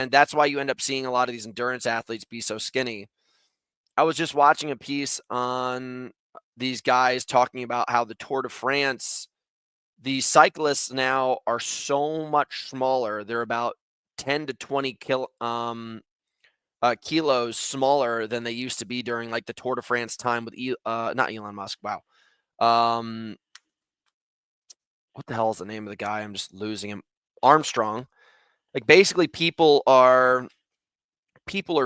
that's why you end up seeing a lot of these endurance athletes be so skinny. I was just watching a piece on these guys talking about how the Tour de France, the cyclists now are so much smaller. They're about 10 to 20 kilos smaller than they used to be during like the Tour de France time with not Elon Musk. Wow. What the hell is the name of the guy? I'm just losing him. Armstrong. Like basically people are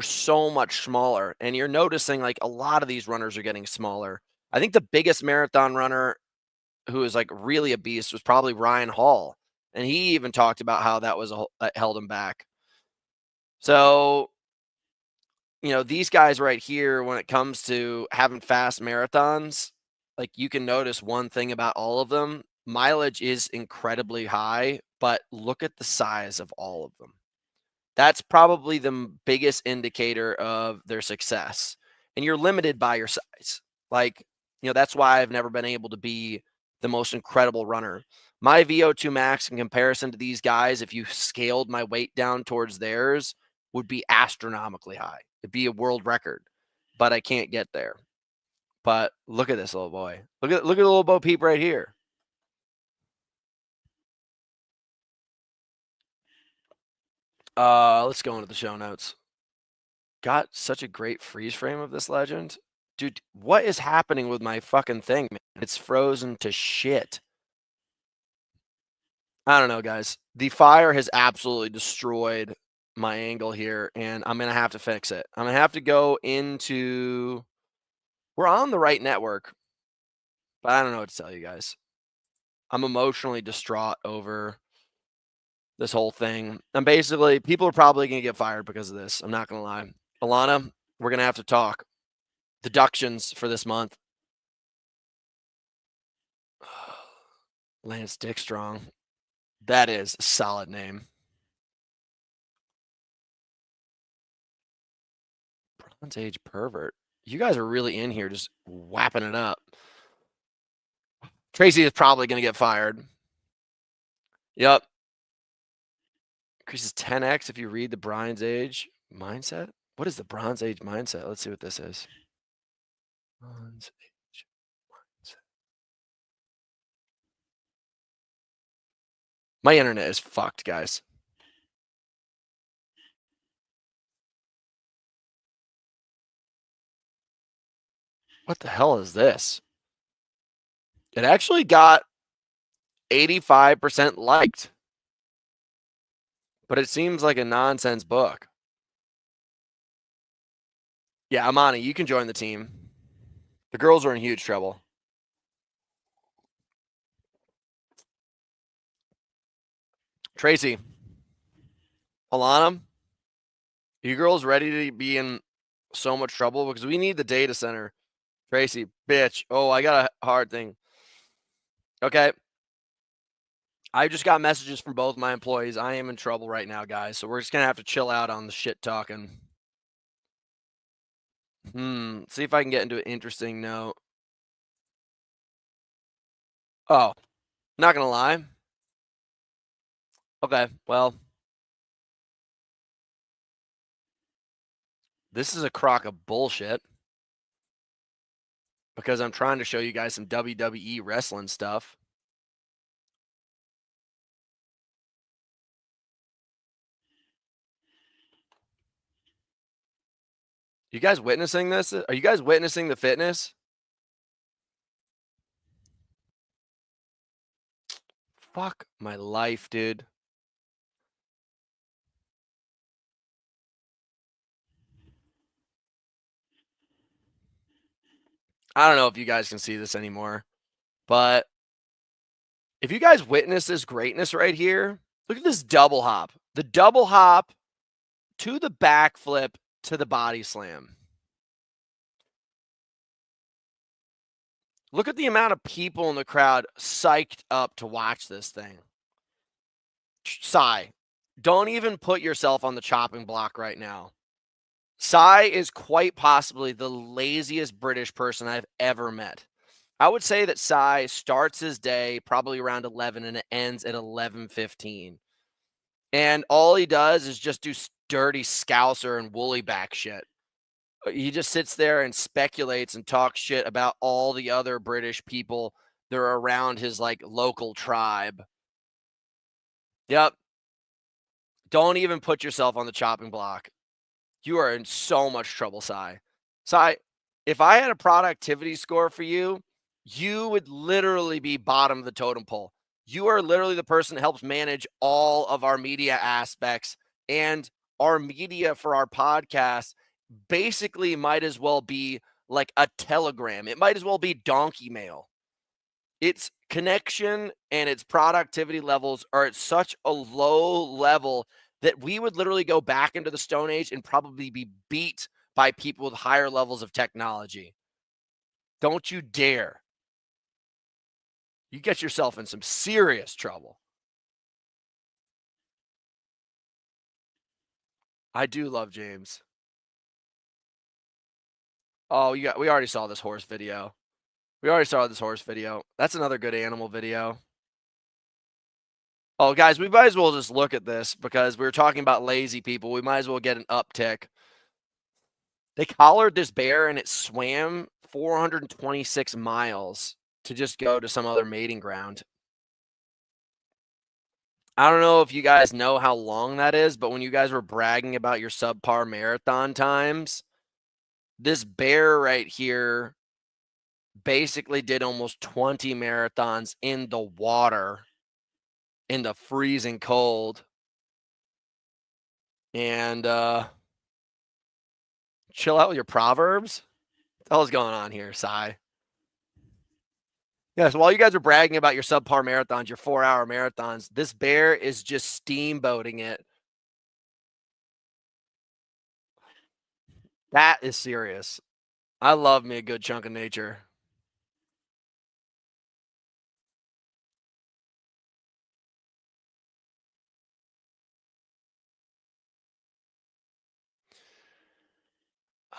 so much smaller, and you're noticing like a lot of these runners are getting smaller. I think the biggest marathon runner who is like really a beast was probably Ryan Hall, and he even talked about how that held him back. So, these guys right here, when it comes to having fast marathons, like you can notice one thing about all of them: mileage is incredibly high, but look at the size of all of them. That's probably the biggest indicator of their success. And you're limited by your size. Like, that's why I've never been able to be the most incredible runner. My VO2 max in comparison to these guys, if you scaled my weight down towards theirs, would be astronomically high. It'd be a world record, but I can't get there. But look at this little boy. Look at the little Bo Peep right here. Let's go into the show notes. Got such a great freeze frame of this legend. Dude, what is happening with my fucking thing, man? It's frozen to shit. I don't know, guys. The fire has absolutely destroyed my angle here, and I'm going to have to fix it. I'm going to have to go into... We're on the right network, but I don't know what to tell you guys. I'm emotionally distraught over this whole thing. And basically, people are probably going to get fired because of this. I'm not going to lie. Alana, we're going to have to talk. Deductions for this month. Lance Dickstrong. That is a solid name. Bronze Age pervert. You guys are really in here just whapping it up. Tracy is probably going to get fired. Yep. Increases 10x if you read the Bronze Age mindset. What is the Bronze Age mindset? Let's see what this is. Bronze Age mindset. My internet is fucked, guys. What the hell is this? It actually got 85% liked. But it seems like a nonsense book. Yeah, Amani, you can join the team. The girls are in huge trouble. Tracy, Alana, you girls ready to be in so much trouble? Because we need the data center. Tracy, bitch. Oh, I got a hard thing. Okay. I just got messages from both my employees. I am in trouble right now, guys. So we're just going to have to chill out on the shit talking. See if I can get into an interesting note. Oh, not going to lie. Okay, well. This is a crock of bullshit. Because I'm trying to show you guys some WWE wrestling stuff. You guys witnessing this? Are you guys witnessing the fitness? Fuck my life, dude. I don't know if you guys can see this anymore, but if you guys witness this greatness right here, look at this double hop. The double hop to the backflip to the body slam. Look at the amount of people in the crowd psyched up to watch this thing. Sai, don't even put yourself on the chopping block right now. Sai is quite possibly the laziest British person I've ever met. I would say that Sai starts his day probably around 11 and it ends at 11:15. And all he does is just do dirty scouser and woolly back shit. He just sits there and speculates and talks shit about all the other British people that are around his like local tribe. Yep. Don't even put yourself on the chopping block. You are in so much trouble, Sai. Sai, if I had a productivity score for you, you would literally be bottom of the totem pole. You are literally the person that helps manage all of our media aspects, and our media for our podcast basically might as well be like a telegram. It might as well be donkey mail. Its connection and its productivity levels are at such a low level that we would literally go back into the Stone Age and probably be beat by people with higher levels of technology. Don't you dare. You get yourself in some serious trouble. I do love James. Oh, we already saw this horse video. We already saw this horse video. That's another good animal video. Oh, guys, we might as well just look at this because we were talking about lazy people. We might as well get an uptick. They collared this bear and it swam 426 miles to just go to some other mating ground. I don't know if you guys know how long that is, but when you guys were bragging about your subpar marathon times, this bear right here basically did almost 20 marathons in the water in the freezing cold. And chill out with your proverbs. What the hell is going on here, Sai? Yeah, so while you guys are bragging about your subpar marathons, your 4-hour marathons, this bear is just steamboating it. That is serious. I love me a good chunk of nature.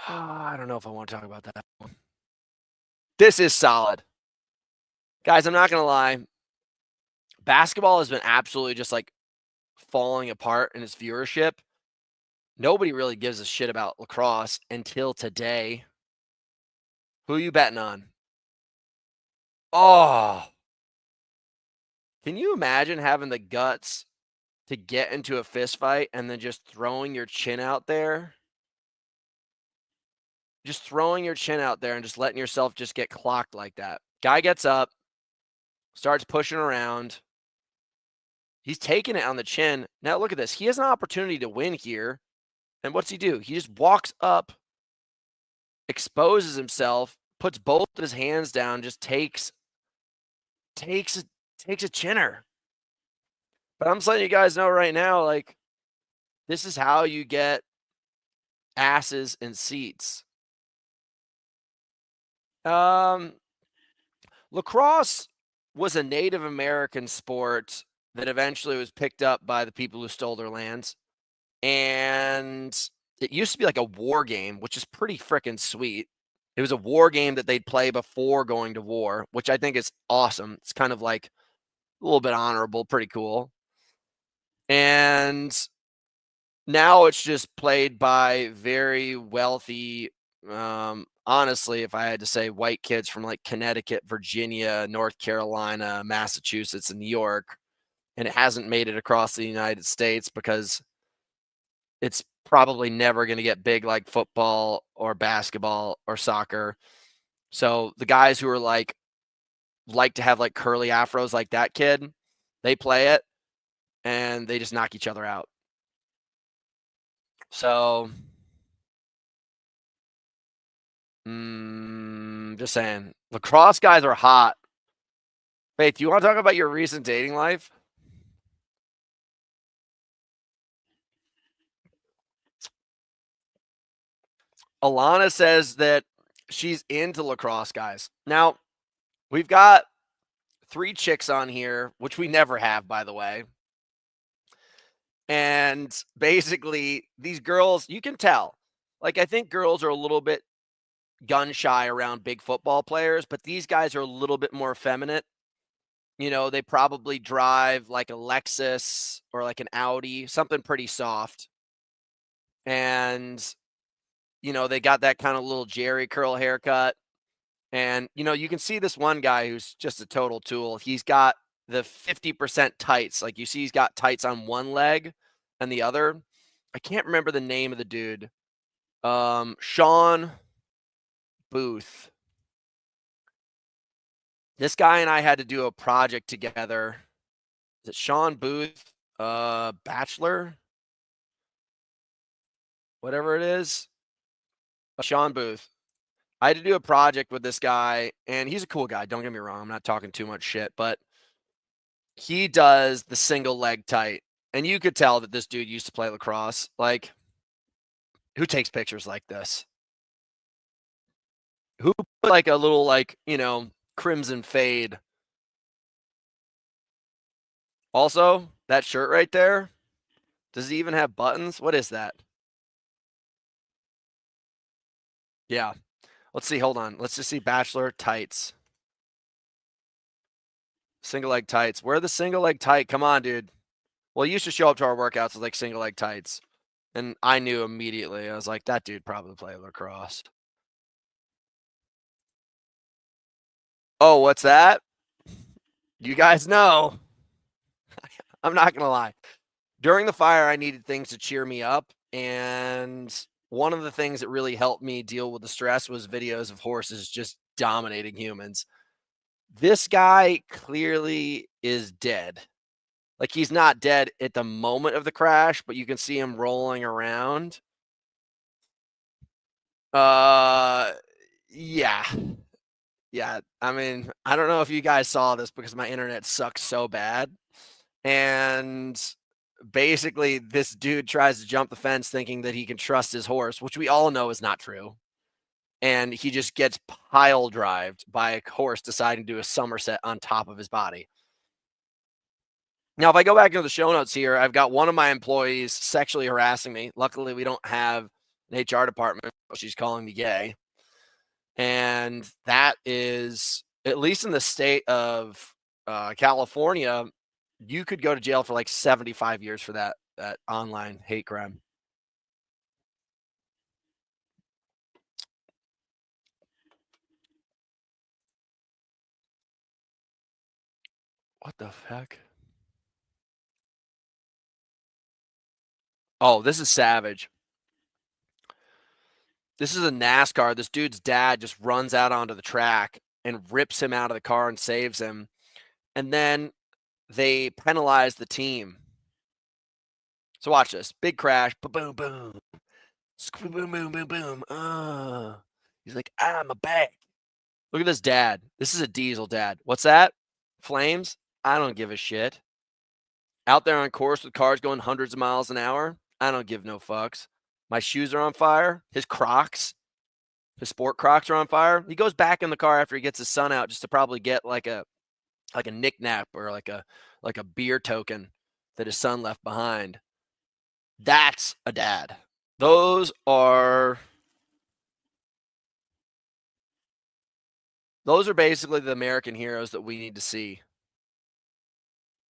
I don't know if I want to talk about that one. This is solid. Guys, I'm not going to lie. Basketball has been absolutely just like falling apart in its viewership. Nobody really gives a shit about lacrosse until today. Who are you betting on? Oh, can you imagine having the guts to get into a fist fight and then just throwing your chin out there? Just throwing your chin out there and just letting yourself just get clocked like that. Guy gets up, starts pushing around. He's taking it on the chin. Now look at this. He has an opportunity to win here. And what's he do? He just walks up, exposes himself, puts both of his hands down, just takes a chinner. But I'm just letting you guys know right now, like, this is how you get asses in seats. Lacrosse was a Native American sport that eventually was picked up by the people who stole their lands. And it used to be like a war game, which is pretty freaking sweet. It was a war game that they'd play before going to war, which I think is awesome. It's kind of like a little bit honorable, pretty cool. And now it's just played by very wealthy, honestly, if I had to say, white kids from like Connecticut, Virginia, North Carolina, Massachusetts, and New York. And it hasn't made it across the United States because it's probably never going to get big like football or basketball or soccer. So the guys who are like to have like curly afros like that kid, they play it and they just knock each other out. So just saying, lacrosse guys are hot. Faith, do you want to talk about your recent dating life? Alana says that she's into lacrosse guys. Now, we've got 3 chicks on here, which we never have, by the way. And basically, these girls, you can tell. Like, I think girls are a little bit gun shy around big football players, but these guys are a little bit more effeminate. You know, they probably drive like a Lexus or like an Audi, something pretty soft. and they got that kind of little Jerry curl haircut. And you can see this one guy who's just a total tool. He's got the 50% tights. Like you see, he's got tights on one leg and the other. I can't remember the name of the dude. Sean Booth. This guy and I had to do a project together. Is it Sean Booth? Bachelor? Whatever it is. Sean Booth. I had to do a project with this guy, and he's a cool guy. Don't get me wrong. I'm not talking too much shit, but he does the single leg tight. And you could tell that this dude used to play lacrosse. Like, who takes pictures like this? Who put like a little, like, crimson fade? Also, that shirt right there, does it even have buttons? What is that? Yeah. Let's see. Hold on. Let's just see Bachelor tights. Single leg tights. Where are the single leg tight? Come on, dude. Well, he used to show up to our workouts with like single leg tights. And I knew immediately. I was like, that dude probably played lacrosse. Oh, what's that? You guys know. I'm not going to lie. During the fire, I needed things to cheer me up. And one of the things that really helped me deal with the stress was videos of horses just dominating humans. This guy clearly is dead. Like, he's not dead at the moment of the crash, but you can see him rolling around. Yeah. Yeah. I mean, I don't know if you guys saw this because my internet sucks so bad. And basically, this dude tries to jump the fence thinking that he can trust his horse, which we all know is not true. And he just gets pile drived by a horse deciding to do a somerset on top of his body. Now, if I go back into the show notes here, I've got one of my employees sexually harassing me. Luckily, we don't have an HR department. She's calling me gay. And that is, at least in the state of California, you could go to jail for like 75 years for that online hate crime. What the heck? Oh, this is savage. This is a NASCAR. This dude's dad just runs out onto the track and rips him out of the car and saves him. And then they penalize the team. So watch this. Big crash. Boom, boom. Boom, boom, boom, boom. He's like, I'm a back. Look at this dad. This is a diesel dad. What's that? Flames? I don't give a shit. Out there on course with cars going hundreds of miles an hour? I don't give no fucks. My shoes are on fire. His Crocs, his sport Crocs are on fire. He goes back in the car after he gets his son out just to probably get like a knick-knack or like a beer token that his son left behind. That's a dad. Those are basically the American heroes that we need to see.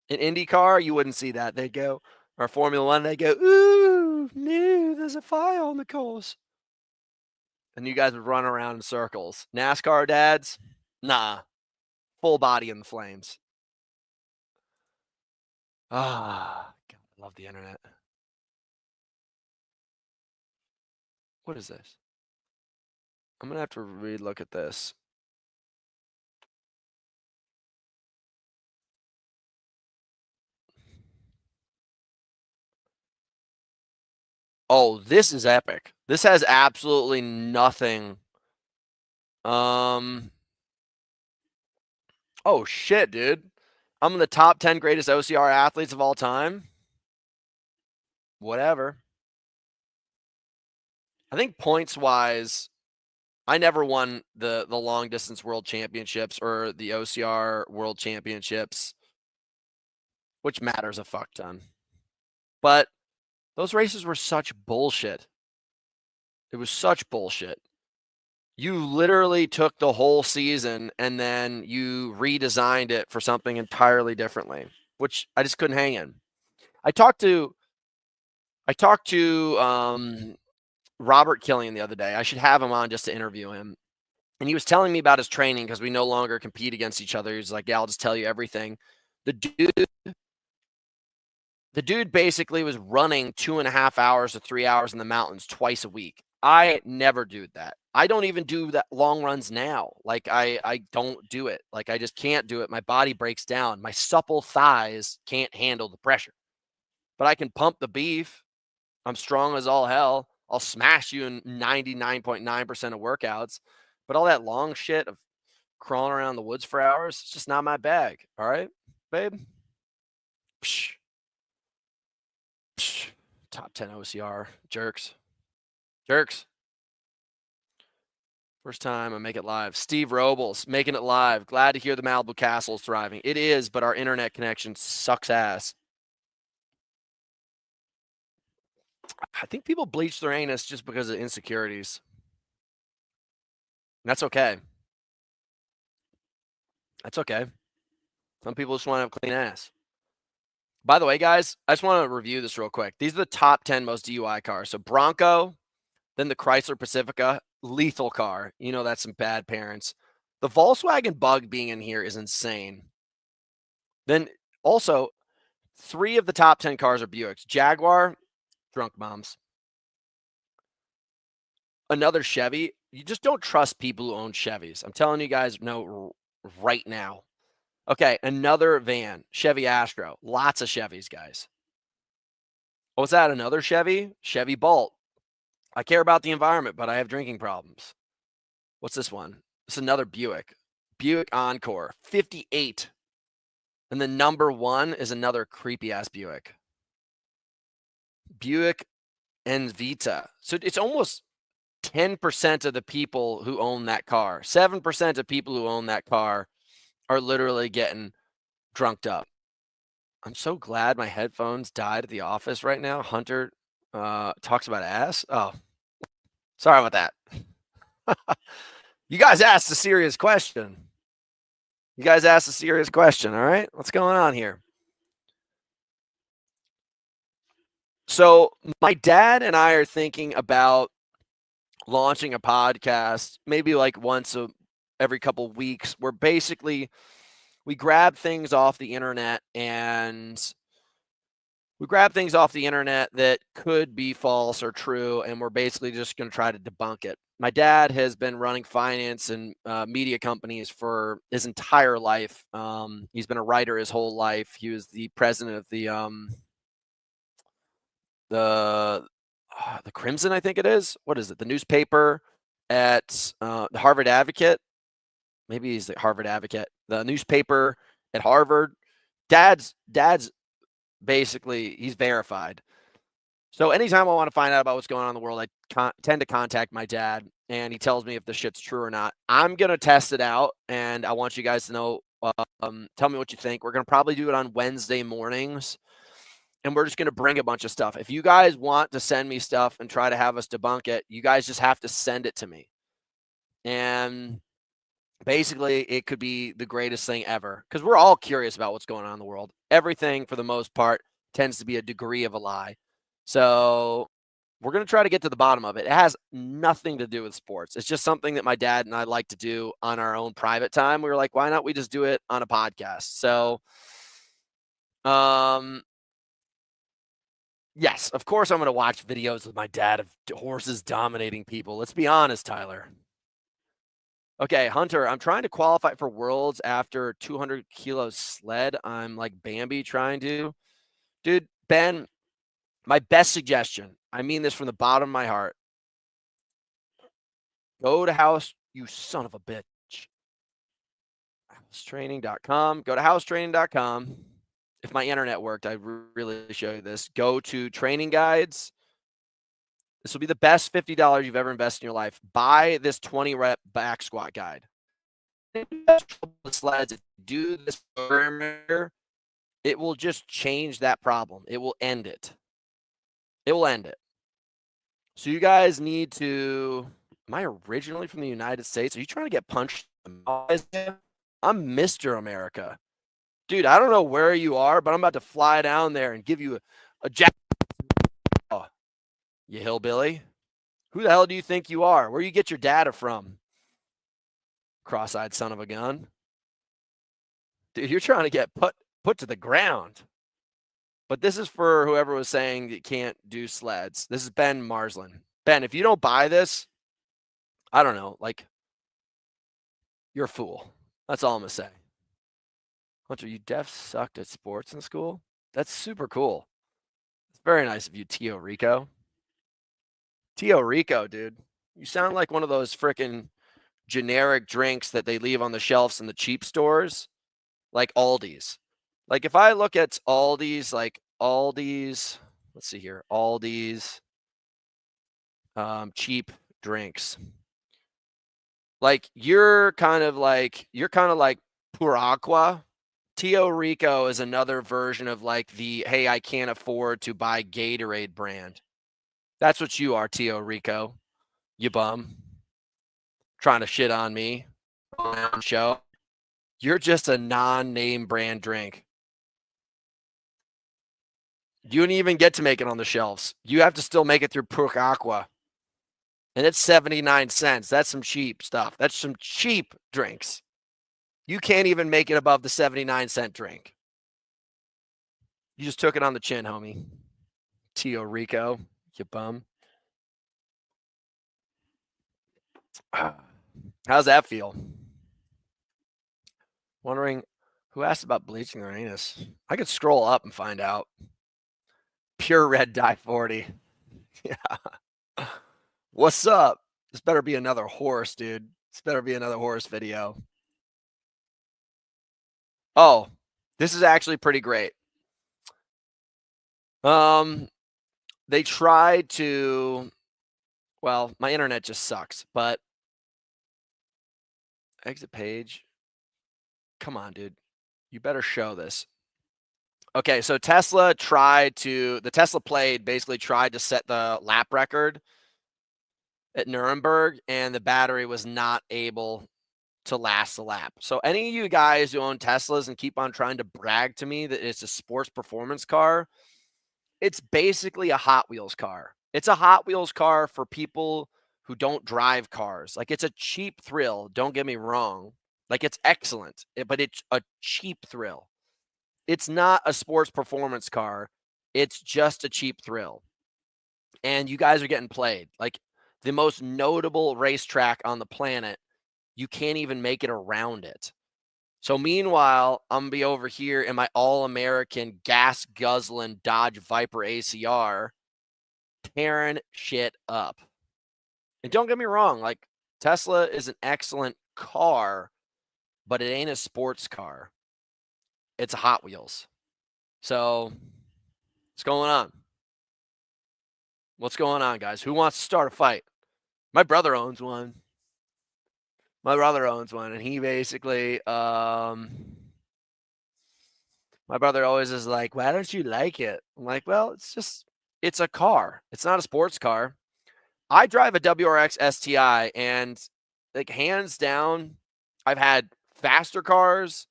In IndyCar, you wouldn't see that. They'd go, or Formula One, they go, ooh, no, there's a fire on the course. And you guys would run around in circles. NASCAR dads, nah, full body in the flames. Ah, God, I love the internet. What is this? I'm going to have to re-look at this. Oh, this is epic. This has absolutely nothing. Oh shit, dude. I'm in the top 10 greatest OCR athletes of all time. Whatever. I think points wise, I never won the long distance world championships or the OCR world championships, which matters a fuck ton. But those races were such bullshit. It was such bullshit. You literally took the whole season and then you redesigned it for something entirely differently, which I just couldn't hang in. I talked to I talked to Robert Killian the other day. I should have him on just to interview him. And he was telling me about his training because we no longer compete against each other. He's like, yeah, I'll just tell you everything. The dude, the dude basically was running 2.5 hours to 3 hours in the mountains twice a week. I never do that. I don't even do that long runs now. Like I don't do it. Like I just can't do it. My body breaks down. My supple thighs can't handle the pressure. But I can pump the beef. I'm strong as all hell. I'll smash you in 99.9% of workouts. But all that long shit of crawling around the woods for hours, it's just not my bag. All right, babe? Psh, psh. Top 10 OCR. Jerks. Jerks. First time I make it live. Steve Robles, making it live. Glad to hear the Malibu Castle is thriving. It is, but our internet connection sucks ass. I think people bleach their anus just because of insecurities. That's okay. That's okay. Some people just want to have clean ass. By the way, guys, I just want to review this real quick. These are the top 10 most DUI cars. So Bronco, then the Chrysler Pacifica, lethal car. You know that's some bad parents. The Volkswagen Bug being in here is insane. Then also, 3 of the top 10 cars are Buicks. Jaguar, drunk moms. Another Chevy. You just don't trust people who own Chevys. I'm telling you guys, no, right now. Okay, another van, Chevy Astro. Lots of Chevys, guys. What's that? Another Chevy? Chevy Bolt. I care about the environment, but I have drinking problems. What's this one? It's another Buick. Buick Encore, 58. And the number 1 is another creepy ass Buick. Buick Envita. So it's almost 10% of the people who own that car. 7% of people who own that car are literally getting drunked up. I'm so glad my headphones died at the office right now. Hunter talks about ass. Oh, sorry about that. You guys asked a serious question. You guys asked a serious question, all right? What's going on here? So, my dad and I are thinking about launching a podcast, maybe like every couple weeks, where basically we grab things off the internet that could be false or true, and we're basically just going to try to debunk it. My dad has been running finance and media companies for his entire life. He's been a writer his whole life. He was the president of the Crimson, I think it is. What is it? The newspaper at the Harvard Advocate. Maybe he's the Harvard Advocate. The newspaper at Harvard. Dad's basically, he's verified. So anytime I want to find out about what's going on in the world, I tend to contact my dad, and he tells me if the shit's true or not. I'm going to test it out, and I want you guys to know, tell me what you think. We're going to probably do it on Wednesday mornings, and we're just going to bring a bunch of stuff. If you guys want to send me stuff and try to have us debunk it, you guys just have to send it to me. And basically, it could be the greatest thing ever, because we're all curious about what's going on in the world. Everything, for the most part, tends to be a degree of a lie. So we're going to try to get to the bottom of it. It has nothing to do with sports. It's just something that my dad and I like to do on our own private time. We were like, why not we just do it on a podcast? So, yes, of course I'm going to watch videos with my dad of horses dominating people. Let's be honest, Tyler. Okay, Hunter, I'm trying to qualify for Worlds after 200 kilos sled. I'm like Bambi trying to. Dude, Ben, my best suggestion, I mean this from the bottom of my heart. Go to you son of a bitch. Housetraining.com. Go to housetraining.com. If my internet worked, I'd really show you this. Go to training guides. This will be the best $50 you've ever invested in your life. Buy this 20 rep back squat guide. Sleds, do this perimeter, it will just change that problem. It will end it. It will end it. So you guys need to. Am I originally from the United States? Are you trying to get punched? I'm Mr. America. Dude, I don't know where you are, but I'm about to fly down there and give you a jack. Oh, You hillbilly. Who the hell do you think you are? Where you get your data from? Cross-eyed son of a gun. Dude, you're trying to get put to the ground. But this is for whoever was saying you can't do sleds. This is Ben Marsland. Ben, if you don't buy this, I don't know, like, you're a fool. That's all I'm going to say. Hunter, you def sucked at sports in school? That's super cool. It's very nice of you, Tio Rico. Tio Rico, dude. You sound like one of those freaking generic drinks that they leave on the shelves in the cheap stores, like Aldi's. Like, if I look at Aldi's, let's see here, Aldi's cheap drinks. Like, you're kind of like Pura Aqua. Tio Rico is another version of like the, hey, I can't afford to buy Gatorade brand. That's what you are, Tio Rico. You bum. Trying to shit on me on my own show. You're just a non-name brand drink. You didn't even get to make it on the shelves. You have to still make it through Pura Aqua. And it's 79 cents. That's some cheap stuff. That's some cheap drinks. You can't even make it above the 79-cent drink. You just took it on the chin, homie. Tio Rico, you bum. How's that feel? Wondering who asked about bleaching their anus. I could scroll up and find out. Pure red dye 40. Yeah. What's up? This better be another horse, dude. This better be another horse video. Oh, this is actually pretty great. They tried to, well, my internet just sucks, but exit page. Come on, dude. You better show this. Okay, so the Tesla Plaid basically tried to set the lap record at Nuremberg, and the battery was not able to last the lap. So any of you guys who own Teslas and keep on trying to brag to me that it's a sports performance car, it's basically a Hot Wheels car. It's a Hot Wheels car for people who don't drive cars. Like, it's a cheap thrill, don't get me wrong. Like, it's excellent, but it's a cheap thrill. It's not a sports performance car. It's just a cheap thrill. And you guys are getting played. Like, the most notable racetrack on the planet, you can't even make it around it. So meanwhile, I'm going to be over here in my all-American gas-guzzling Dodge Viper ACR tearing shit up. And don't get me wrong, like, Tesla is an excellent car, but it ain't a sports car. It's a Hot Wheels. So what's going on? What's going on, guys? Who wants to start a fight? My brother owns one. And he basically, my brother always is like, why don't you like it? I'm like, well, it's a car. It's not a sports car. I drive a WRX STI, and like, hands down, I've had faster cars.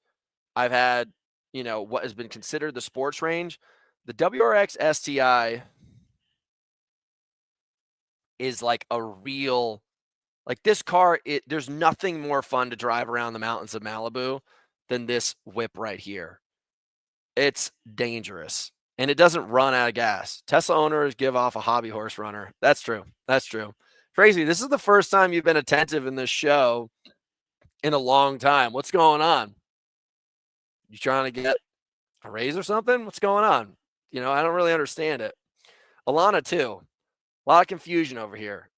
I've had, what has been considered the sports range. The WRX STI is like a real, like, this car, there's nothing more fun to drive around the mountains of Malibu than this whip right here. It's dangerous, and it doesn't run out of gas. Tesla owners give off a hobby horse runner. That's true. Crazy. This is the first time you've been attentive in this show in a long time. What's going on? You trying to get a raise or something? What's going on? I don't really understand it. Alana, too. A lot of confusion over here.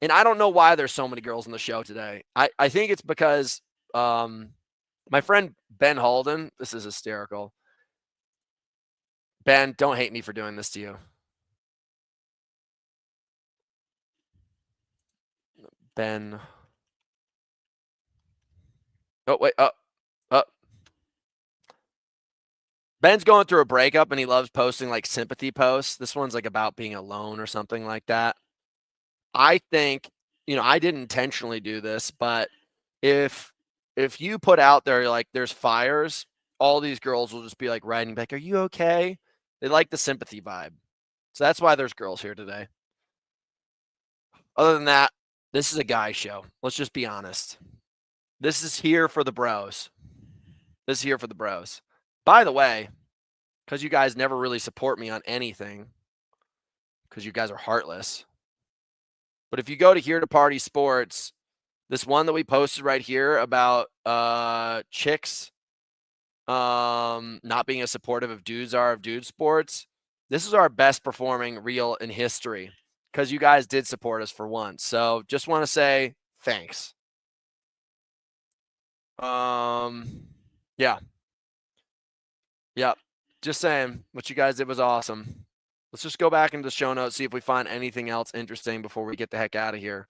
And I don't know why there's so many girls on the show today. I think it's because my friend Ben Halden, this is hysterical. Ben, don't hate me for doing this to you. Ben. Oh, wait. Ben's going through a breakup, and he loves posting like sympathy posts. This one's like about being alone or something like that. I think, I didn't intentionally do this, but if you put out there like there's fires, all these girls will just be like writing back, "Are you okay?" They like the sympathy vibe. So that's why there's girls here today. Other than that, this is a guy show. Let's just be honest. This is here for the bros. This is here for the bros. By the way, because you guys never really support me on anything, because you guys are heartless. But if you go to Here to Party Sports, this one that we posted right here about chicks not being as supportive of dudes are of dude sports, this is our best performing reel in history because you guys did support us for once. So just want to say thanks. Yeah. Yep. Just saying what you guys did was awesome. Let's just go back into the show notes, see if we find anything else interesting before we get the heck out of here.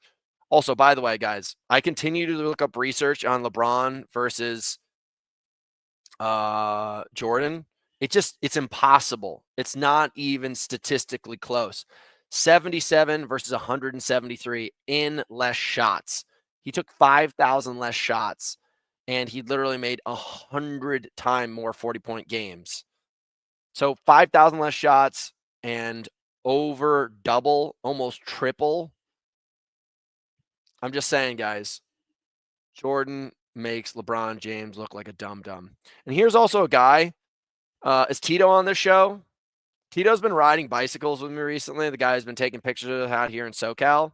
Also, by the way, guys, I continue to look up research on LeBron versus Jordan. It's impossible. It's not even statistically close. 77 versus 173 in less shots. He took 5,000 less shots, and he literally made 100 times more 40-point games. So 5,000 less shots and over double, almost triple. I'm just saying, guys, Jordan makes LeBron James look like a dum-dum. And here's also a guy. Is Tito on this show? Tito's been riding bicycles with me recently. The guy's been taking pictures out here in SoCal,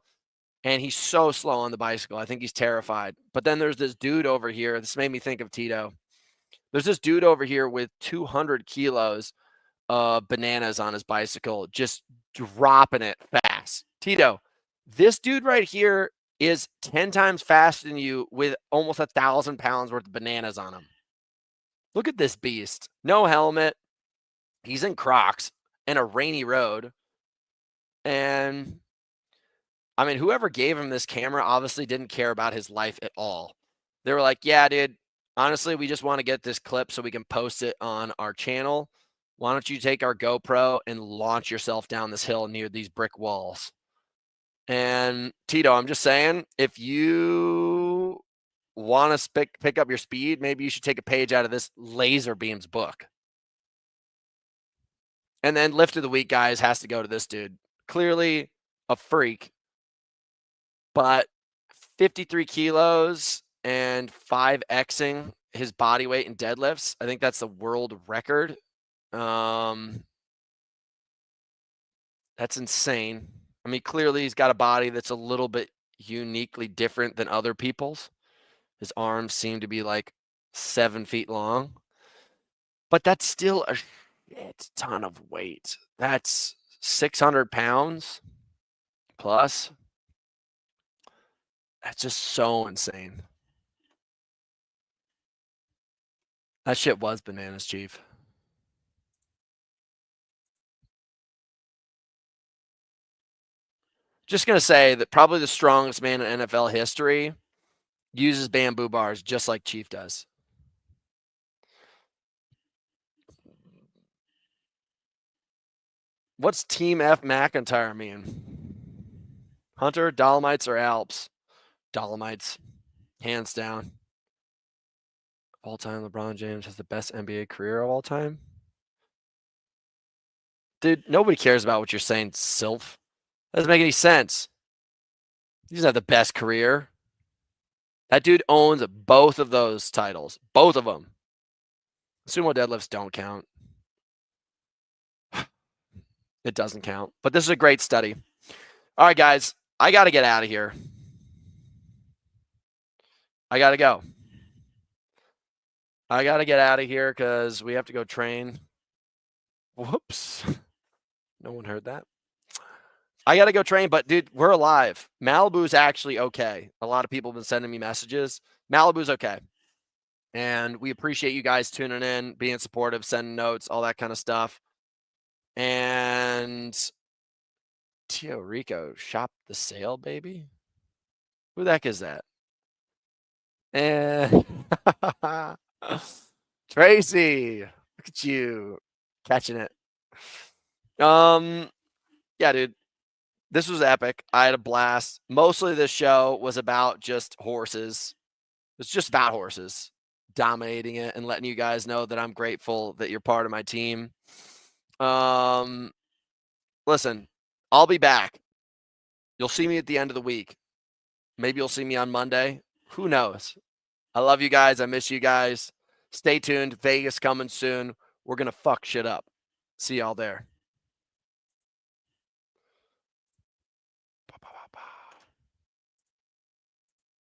and he's so slow on the bicycle. I think he's terrified. But then there's this dude over here. This made me think of Tito. There's this dude over here with 200 kilos of bananas on his bicycle, just dropping it fast. Tito, this dude right here is 10 times faster than you with almost 1,000 pounds worth of bananas on him. Look at this beast. No helmet. He's in Crocs and a rainy road. And I mean, whoever gave him this camera obviously didn't care about his life at all. They were like, yeah, dude, honestly, we just want to get this clip so we can post it on our channel. Why don't you take our GoPro and launch yourself down this hill near these brick walls? And Tito, I'm just saying, if you want to pick up your speed, maybe you should take a page out of this Laser Beams book. And then lift of the week, guys, has to go to this dude. Clearly a freak, but 53 kilos and 5Xing his body weight in deadlifts. I think that's the world record. That's insane. I mean, clearly he's got a body that's a little bit uniquely different than other people's. His arms seem to be like 7 feet long, but that's still a shit ton of weight. That's 600 pounds plus. That's just so insane. That shit was bananas, Chief. Just going to say that probably the strongest man in NFL history uses bamboo bars just like Chief does. What's Team F McIntyre mean? Hunter, Dolomites, or Alps? Dolomites, hands down. All time, LeBron James has the best NBA career of all time. Dude, nobody cares about what you're saying, Sylph. That doesn't make any sense. He doesn't have the best career. That dude owns both of those titles. Both of them. Sumo deadlifts don't count. It doesn't count. But this is a great study. All right, guys. I got to get out of here. I got to go. I got to get out of here because we have to go train. Whoops. No one heard that. I got to go train, but dude, we're alive. Malibu's actually okay. A lot of people have been sending me messages. Malibu's okay. And we appreciate you guys tuning in, being supportive, sending notes, all that kind of stuff. And Tio Rico, shop the sale, baby. Who the heck is that? And Tracy, look at you catching it. Yeah, dude. This was epic. I had a blast. Mostly this show was about just horses. It's just about horses, dominating it and letting you guys know that I'm grateful that you're part of my team. Listen, I'll be back. You'll see me at the end of the week. Maybe you'll see me on Monday. Who knows? I love you guys. I miss you guys. Stay tuned. Vegas coming soon. We're going to fuck shit up. See y'all there.